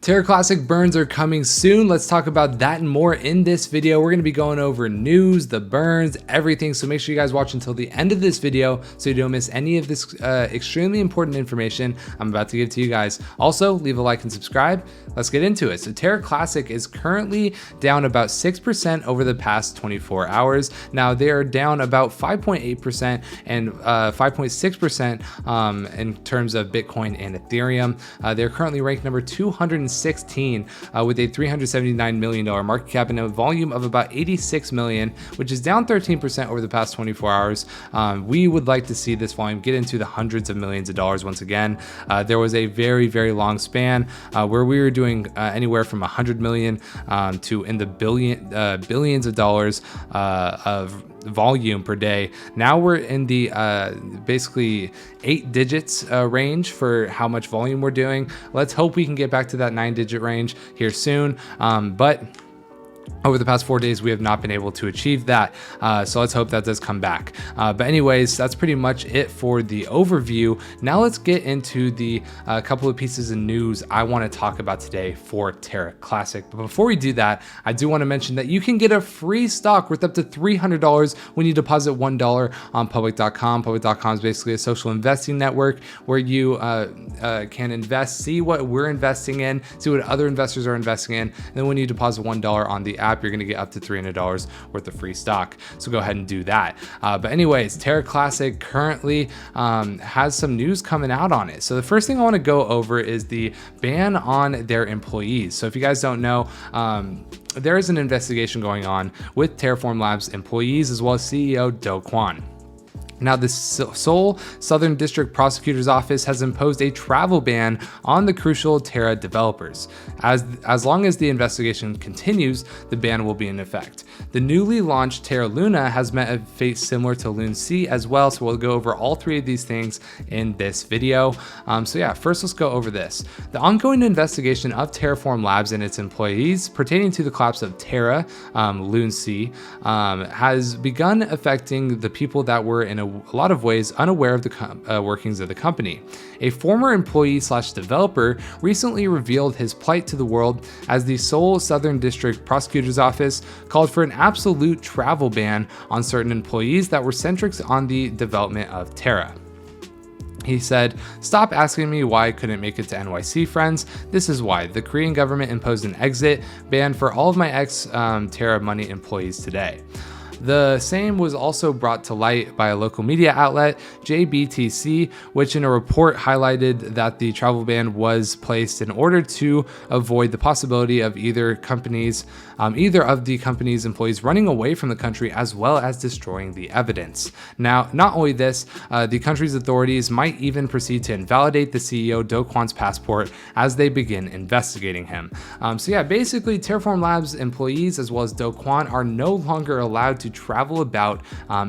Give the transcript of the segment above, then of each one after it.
Terra Classic burns are coming soon. Let's talk about that and more in this video. We're going to be going over news, the burns, everything. So make sure you guys watch until the end of this video so you don't miss any of this extremely important information I'm about to give to you guys. Also, leave a like and subscribe. Let's get into it. So Terra Classic is currently down about 6% over the past 24 hours. Now they are down about 5.8% and 5.6% in terms of Bitcoin and Ethereum. They're currently ranked number 216 with a $379 million market cap and a volume of about 86 million, which is down 13% over the past 24 hours. We would like to see this volume get into the hundreds of millions of dollars once again. There was a very, very long span where we were doing anywhere from 100 million to in the billions of dollars of volume per day. Now we're in the basically 8 digits range for how much volume we're doing. Let's hope we can get back to that 9-digit range here soon. But over the past 4 days, we have not been able to achieve that. So let's hope that does come back. But anyways, that's pretty much it for the overview. Now let's get into the couple of pieces of news I want to talk about today for Terra Classic. But before we do that, I do want to mention that you can get a free stock worth up to $300 when you deposit $1 on public.com. Public.com is basically a social investing network where you can invest, see what we're investing in, see what other investors are investing in. And then when you deposit $1 on the app, you're going to get up to $300 worth of free stock. So go ahead and do that. But anyways, Terra Classic currently has some news coming out on it. So the first thing I want to go over is the ban on their employees. So if you guys don't know, there is an investigation going on with Terraform Labs employees as well as CEO Do Kwon. Now, the Seoul Southern District Prosecutor's Office has imposed a travel ban on the crucial Terra developers. As long as the investigation continues, the ban will be in effect. The newly launched Terra Luna has met a fate similar to Lunc as well, so we'll go over all three of these things in this video. So yeah, first let's go over this. The ongoing investigation of Terraform Labs and its employees pertaining to the collapse of Terra, Lunc, has begun affecting the people that were in a lot of ways unaware of the workings of the company. A former employee / developer recently revealed his plight to the world as the Seoul Southern District Prosecutor's Office called for an absolute travel ban on certain employees that were centric on the development of Terra. He said, "Stop asking me why I couldn't make it to NYC, friends. This is why. The Korean government imposed an exit ban for all of my ex-Terra Money employees today." The same was also brought to light by a local media outlet, JBTC, which in a report highlighted that the travel ban was placed in order to avoid the possibility of either of the company's employees running away from the country as well as destroying the evidence. Now, not only this, the country's authorities might even proceed to invalidate the CEO Do Kwon's passport as they begin investigating him. So yeah, basically Terraform Labs employees as well as Do Kwon are no longer allowed to travel about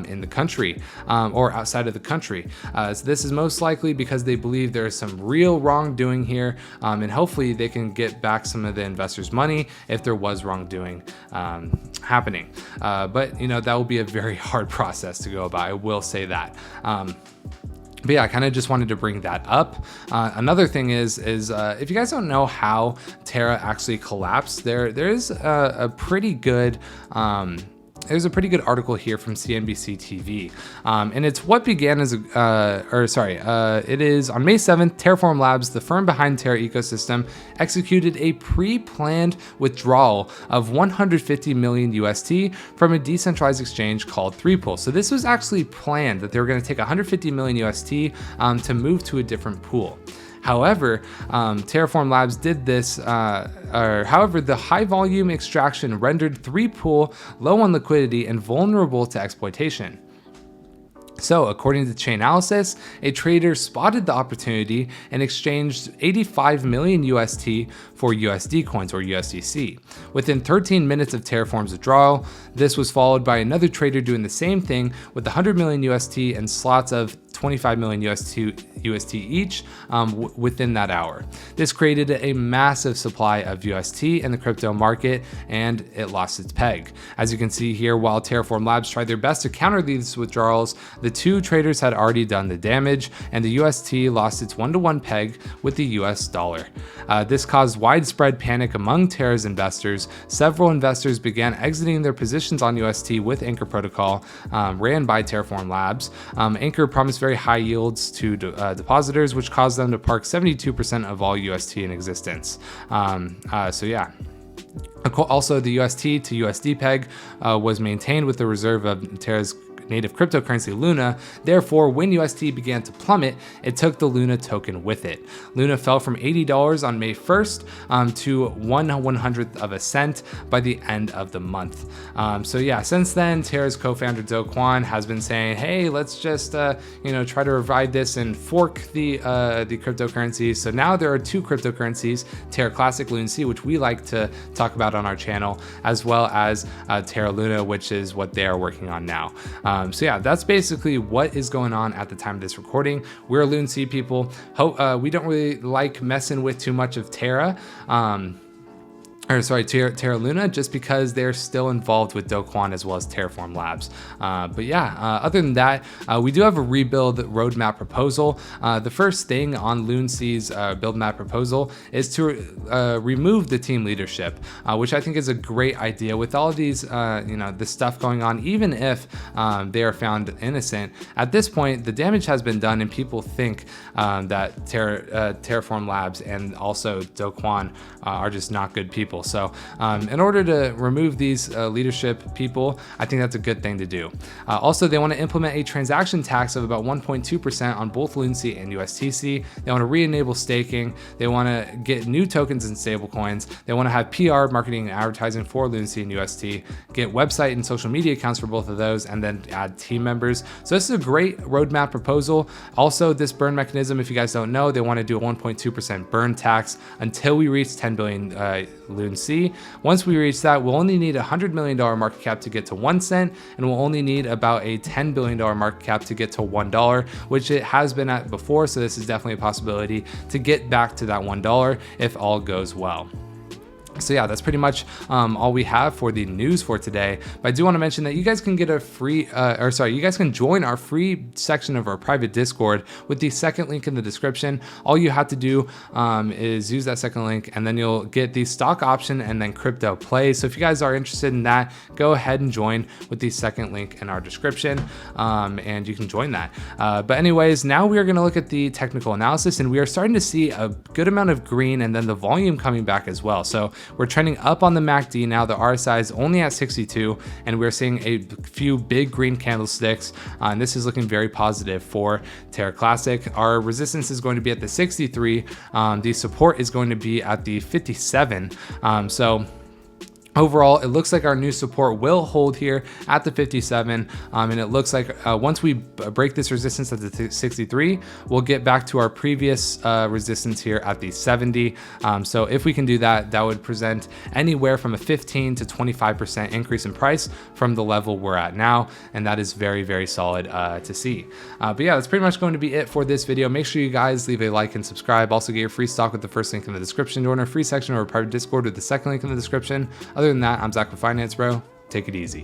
in the country or outside of the country. So this is most likely because they believe there is some real wrongdoing here, and hopefully they can get back some of the investors' money if there was wrongdoing happening. But you know, that will be a very hard process to go about. I will say that. But yeah, I kind of just wanted to bring that up. Another thing is if you guys don't know how Terra actually collapsed, there is a pretty good there's a pretty good article here from CNBC TV, and it's what began as it is on May 7th, Terraform Labs, the firm behind Terra ecosystem, executed a pre-planned withdrawal of 150 million UST from a decentralized exchange called 3Pool. So this was actually planned that they were going to take 150 million UST to move to a different pool. However, Terraform Labs did this, however, the high volume extraction rendered 3Pool low on liquidity and vulnerable to exploitation. So, according to Chainalysis, a trader spotted the opportunity and exchanged 85 million UST for USD coins or USDC. Within 13 minutes of Terraform's withdrawal, this was followed by another trader doing the same thing with 100 million UST and slots of 25 million UST each within that hour. This created a massive supply of UST in the crypto market, and it lost its peg. As you can see here, while Terraform Labs tried their best to counter these withdrawals, the two traders had already done the damage, and the UST lost its 1-to-1 peg with the US dollar. This caused widespread panic among Terra's investors. Several investors began exiting their positions on UST with Anchor Protocol, ran by Terraform Labs. Anchor promised very high yields to depositors, which caused them to park 72% of all UST in existence. So yeah. Also, the UST to USD peg was maintained with the reserve of Terra's native cryptocurrency Luna. Therefore, when UST began to plummet, it took the Luna token with it. Luna fell from $80 on May 1st to 1/100th of a cent by the end of the month. So yeah, since then, Terra's co-founder Do Kwon has been saying, hey, let's just try to revive this and fork the cryptocurrencies. So now there are two cryptocurrencies, Terra Classic, Lunc, which we like to talk about on our channel, as well as Terra Luna, which is what they are working on now. So yeah, that's basically what is going on at the time of this recording. We're Lunc people. We don't really like messing with too much of Terra. Terra Luna, just because they're still involved with Do Kwon as well as Terraform Labs. But yeah, other than that, we do have a rebuild roadmap proposal. The first thing on Lunc's build map proposal is to remove the team leadership, which I think is a great idea. With all of these, this stuff going on, even if they are found innocent, at this point, the damage has been done, and people think that Terraform Labs and also Do Kwon are just not good people. So in order to remove these leadership people, I think that's a good thing to do. Also, they want to implement a transaction tax of about 1.2% on both Lunc and USTC. They want to re-enable staking. They want to get new tokens and stablecoins. They want to have PR, marketing, and advertising for Lunc and UST, get website and social media accounts for both of those, and then add team members. So this is a great roadmap proposal. Also, this burn mechanism, if you guys don't know, they want to do a 1.2% burn tax until we reach 10 billion Lunc. Once we reach that, we'll only need a $100 million market cap to get to 1 cent, and we'll only need about a $10 billion market cap to get to $1, which it has been at before. So this is definitely a possibility to get back to that $1 if all goes well. So yeah, that's pretty much all we have for the news for today. But I do want to mention that you guys can get a free, you guys can join our free section of our private Discord with the second link in the description. All you have to do is use that second link, and then you'll get the stock option and then crypto play. So if you guys are interested in that, go ahead and join with the second link in our description, and you can join that. But anyways, now we are going to look at the technical analysis, and we are starting to see a good amount of green and then the volume coming back as well. So we're trending up on the MACD now. The RSI is only at 62, and we're seeing a few big green candlesticks, and this is looking very positive for Terra Classic. Our resistance is going to be at the 63. The support is going to be at the 57. Overall, it looks like our new support will hold here at the 57, and it looks like once we break this resistance at the 63, we'll get back to our previous resistance here at the 70. So if we can do that, that would present anywhere from a 15 to 25% increase in price from the level we're at now, and that is very, very solid to see. But yeah, that's pretty much going to be it for this video. Make sure you guys leave a like and subscribe. Also get your free stock with the first link in the description. Join our free section or our private Discord with the second link in the description. Other than that, I'm Zach with Finance Bro. Take it easy.